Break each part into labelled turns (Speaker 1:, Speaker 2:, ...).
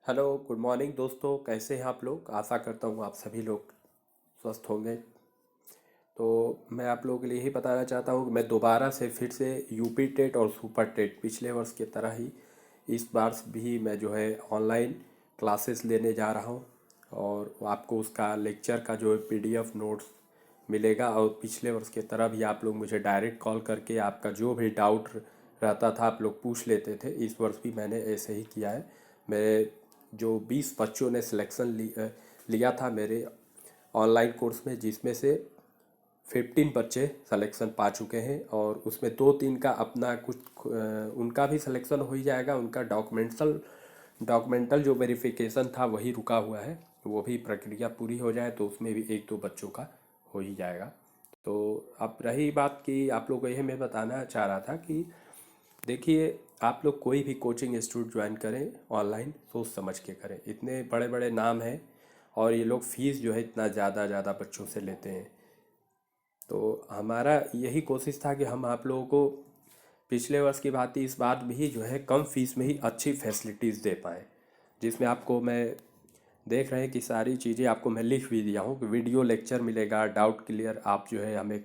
Speaker 1: Hello good morning दोस्तों, कैसे हैं आप लोग। आशा करता हूँ आप सभी लोग स्वस्थ होंगे। तो मैं आप लोगों के लिए यही बताना चाहता हूँ कि मैं दोबारा से फिर से यूपी टेट और सुपर टेट पिछले वर्ष की तरह ही इस बार भी मैं जो है ऑनलाइन क्लासेस लेने जा रहा हूँ। और आपको उसका लेक्चर का जो है पीडीएफ नोट्स मिलेगा। और पिछले वर्ष की तरह भी आप लोग मुझे डायरेक्ट कॉल करके आपका जो भी डाउट रहता था आप लोग पूछ लेते थे। इस वर्ष भी मैंने ऐसे ही किया है। मेरे जो 20 बच्चों ने लिया था मेरे ऑनलाइन कोर्स में, जिसमें से 15 बच्चे सिलेक्शन पा चुके हैं। और उसमें दो तीन का अपना कुछ उनका भी सिलेक्शन हो ही जाएगा। उनका डॉक्यूमेंटल जो वेरिफिकेशन था वही रुका हुआ है। वो भी प्रक्रिया पूरी हो जाए तो उसमें भी एक दो बच्चों का हो ही जाएगा। तो अब रही बात कि आप लोग को यही मैं बताना चाह रहा था कि देखिए, आप लोग कोई भी कोचिंग इंस्टीट्यूट ज्वाइन करें ऑनलाइन सोच समझ के करें। इतने बड़े बड़े नाम हैं और ये लोग फीस जो है इतना ज़्यादा ज़्यादा बच्चों से लेते हैं। तो हमारा यही कोशिश था कि हम आप लोगों को पिछले वर्ष की भांति इस बार भी जो है कम फीस में ही अच्छी फैसिलिटीज़ दे पाएँ। जिसमें आपको मैं देख रहे हैं कि सारी चीज़ें आपको मैं लिख भी दिया हूँ कि वीडियो लेक्चर मिलेगा, डाउट क्लियर आप जो है हमें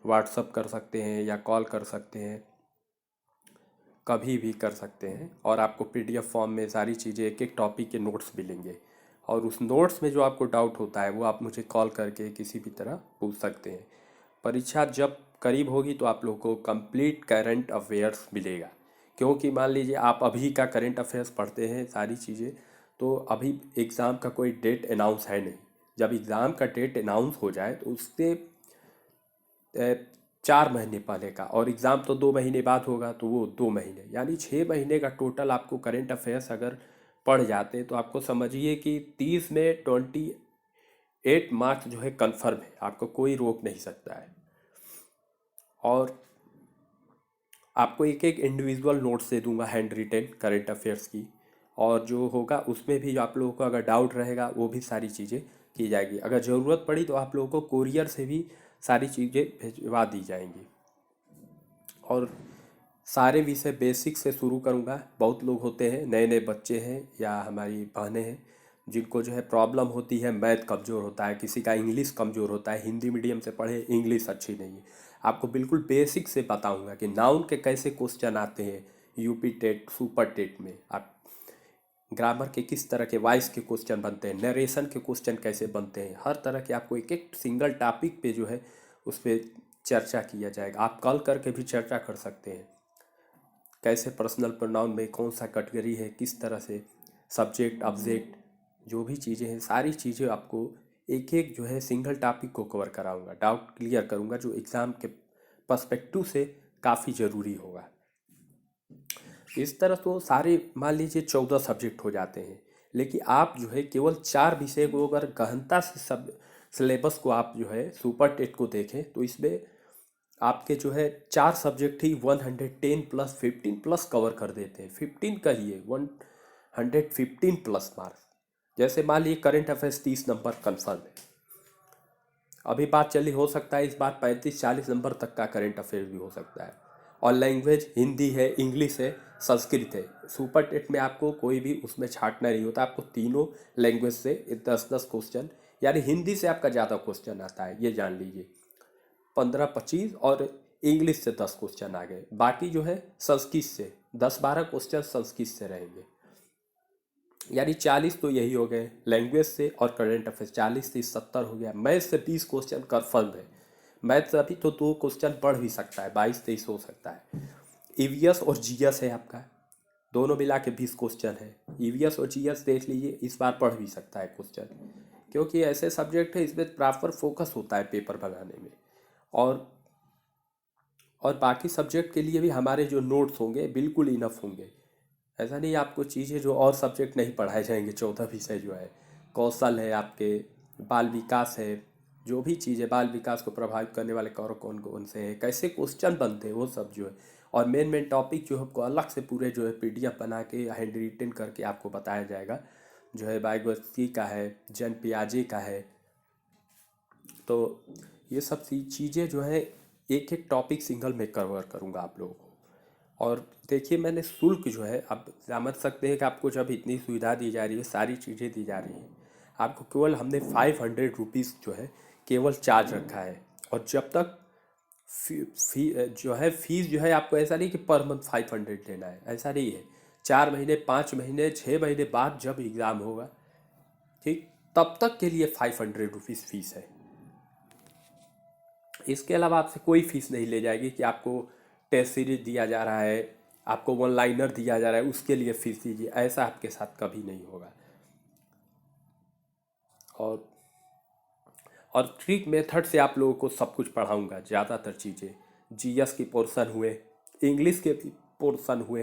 Speaker 1: व्हाट्सअप कर सकते हैं या कॉल कर सकते हैं, कभी भी कर सकते हैं। और आपको पीडीएफ फॉर्म में सारी चीज़ें एक एक टॉपिक के नोट्स मिलेंगे। और उस नोट्स में जो आपको डाउट होता है वो आप मुझे कॉल करके किसी भी तरह पूछ सकते हैं। परीक्षा जब करीब होगी तो आप लोगों को कंप्लीट करंट अफेयर्स मिलेगा। क्योंकि मान लीजिए आप अभी का करंट अफेयर्स पढ़ते हैं सारी चीज़ें, तो अभी एग्ज़ाम का कोई डेट अनाउंस है नहीं। जब एग्ज़ाम का डेट अनाउंस हो जाए तो उससे 4 महीने पहले का, और एग्ज़ाम तो 2 महीने बाद होगा तो वो 2 महीने यानी 6 महीने का टोटल आपको करंट अफेयर्स अगर पढ़ जाते हैं तो आपको समझिए कि 30 में 28 मार्क्स जो है कंफर्म है, आपको कोई रोक नहीं सकता है। और आपको एक एक इंडिविजुअल नोट्स दे दूंगा हैंड रिटेन करंट अफेयर्स की। और जो होगा उसमें भी आप लोगों को अगर डाउट रहेगा वो भी सारी चीज़ें की जाएगी। अगर ज़रूरत पड़ी तो आप लोगों को कोरियर से भी सारी चीज़ें भिजवा दी जाएंगी। और सारे विषय बेसिक से शुरू करूँगा। बहुत लोग होते हैं, नए नए बच्चे हैं या हमारी बहनें हैं जिनको जो है प्रॉब्लम होती है, मैथ कमज़ोर होता है, किसी का इंग्लिश कमज़ोर होता है, हिंदी मीडियम से पढ़े इंग्लिश अच्छी नहीं है। आपको बिल्कुल बेसिक से बताऊंगा कि नाउन के कैसे क्वेश्चन आते हैं यूपी टेट सुपर टेट में। आप ग्रामर के किस तरह के वॉइस के क्वेश्चन बनते हैं, नरेशन के क्वेश्चन कैसे बनते हैं, हर तरह के आपको एक एक सिंगल टॉपिक पे जो है उस पर चर्चा किया जाएगा। आप कॉल करके भी चर्चा कर सकते हैं कैसे पर्सनल प्रोनाउन में कौन सा कैटेगरी है, किस तरह से सब्जेक्ट ऑब्जेक्ट जो भी चीज़ें हैं सारी चीज़ें आपको एक एक जो है सिंगल टॉपिक को कवर कराऊंगा, डाउट क्लियर करूंगा जो एग्ज़ाम के पर्सपेक्टिव से काफ़ी ज़रूरी होगा। इस तरह तो सारे मान लीजिए 14 सब्जेक्ट हो जाते हैं। लेकिन आप जो है केवल 4 विषय को अगर गहनता से सब सिलेबस को आप जो है सुपर टेट को देखें तो इसमें आपके जो है 4 सब्जेक्ट ही 110 प्लस 15 प्लस कवर कर देते हैं। 15 कहिए 115 प्लस मार्क्स। जैसे मान लीजिए करंट अफेयर्स 30 नंबर कन्फर्म है। अभी बात चली, हो सकता है इस बार 35 40 नंबर तक का करंट अफेयर भी हो सकता है। और लैंग्वेज हिंदी है, इंग्लिश है, संस्कृत है। सुपर टेट में आपको कोई भी उसमें छांटना नहीं होता, आपको तीनों लैंग्वेज से 10 10 क्वेश्चन, यानी हिंदी से आपका ज़्यादा क्वेश्चन आता है ये जान लीजिए। 15 25, और इंग्लिश से 10 क्वेश्चन आ गए। बाकी जो है संस्कृत से 10 12 क्वेश्चन संस्कृत से रहेंगे। यानी 40 तो यही हो गए लैंग्वेज से। और करंट अफेयर्स 40 30 70 हो गया। मैथ से 20 क्वेश्चन कन्फर्म है। मैथ से अभी तो 2 क्वेश्चन बढ़ भी सकता है, 22 23 हो सकता है। ईवीएस और जीएस है आपका, दोनों मिला के 20 क्वेश्चन है। ईवीएस और जीएस देख लीजिए, इस बार बढ़ भी सकता है क्वेश्चन, क्योंकि ऐसे सब्जेक्ट है इसमें प्रॉपर फोकस होता है पेपर बनाने में। और और बाकी सब्जेक्ट के लिए भी हमारे जो नोट्स होंगे बिल्कुल इनफ होंगे। ऐसा नहीं आपको चीज़ें जो और सब्जेक्ट नहीं पढ़ाए जाएंगे। 14 विषय जो है कौशल है, आपके बाल विकास है, जो भी चीज़ें बाल विकास को प्रभावित करने वाले कौन कौन कौन से हैं, कैसे क्वेश्चन बनते हैं वो सब जो है। और मेन मेन टॉपिक जो है आपको अलग से पूरे जो है पीडीएफ बना के हैंड रिटन करके आपको बताया जाएगा। जो है बायोग्राफी का है, जन पियाजे का है। तो ये सब चीज़ें जो है एक एक टॉपिक सिंगल में कवर करूँगा आप लोगों को। और देखिए मैंने शुल्क जो है, आप समझ सकते हैं कि आपको जब इतनी सुविधा दी जा रही है, सारी चीज़ें दी जा रही हैं, आपको केवल हमने 500 रुपीज़ जो है केवल चार्ज रखा है। और जब तक जो है फीस जो है, आपको ऐसा नहीं कि पर मंथ 500 देना है, ऐसा नहीं है। 4 महीने, 5 महीने, 6 महीने बाद जब एग्ज़ाम होगा, ठीक, तब तक के लिए 500 रुपीज़ फीस है। इसके अलावा आपसे कोई फीस नहीं ले जाएगी कि आपको टेस्ट सीरीज दिया जा रहा है, आपको वन लाइनर दिया जा रहा है, उसके लिए फीस दीजिए, ऐसा आपके साथ कभी नहीं होगा। और और ट्रिक मेथड से आप लोगों को सब कुछ पढ़ाऊंगा, ज़्यादातर चीज़ें। जीएस की पोर्शन हुए, इंग्लिश के भी पोर्शन हुए,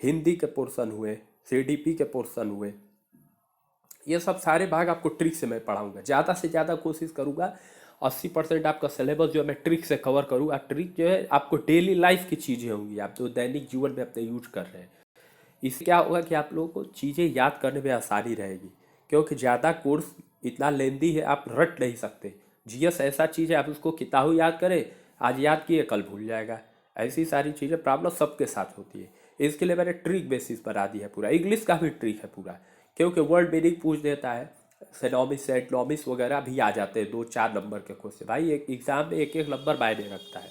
Speaker 1: हिंदी के पोर्शन हुए, सीडीपी के पोर्शन हुए, ये सब सारे भाग आपको ट्रिक से मैं पढ़ाऊंगा। ज़्यादा से ज़्यादा कोशिश करूंगा 80% आपका सिलेबस जो है मैं ट्रिक से कवर करूँगा। ट्रिक जो है आपको डेली लाइफ की चीज़ें होंगी, आप जो दैनिक जीवन में अपने यूज कर रहे हैं। इससे क्या होगा कि आप लोगों को चीज़ें याद करने में आसानी रहेगी, क्योंकि ज़्यादा कोर्स इतना लेंदी है, आप रट नहीं सकते। जीएस ऐसा चीज़ है, आप उसको किताबों याद करें, आज याद किए कल भूल जाएगा। ऐसी सारी चीज़ें प्रॉब्लम सबके साथ होती है। इसके लिए मैंने ट्रिक बेसिस पर आ दिया है पूरा। इंग्लिश का भी ट्रिक है पूरा, क्योंकि वर्ड मीनिंग पूछ देता है, सिनोमिस एंटोनिमिस वगैरह भी आ जाते हैं, 2-4 नंबर के क्वेश्चन। भाई एक एग्जाम में एक एक नंबर मायने रखता है।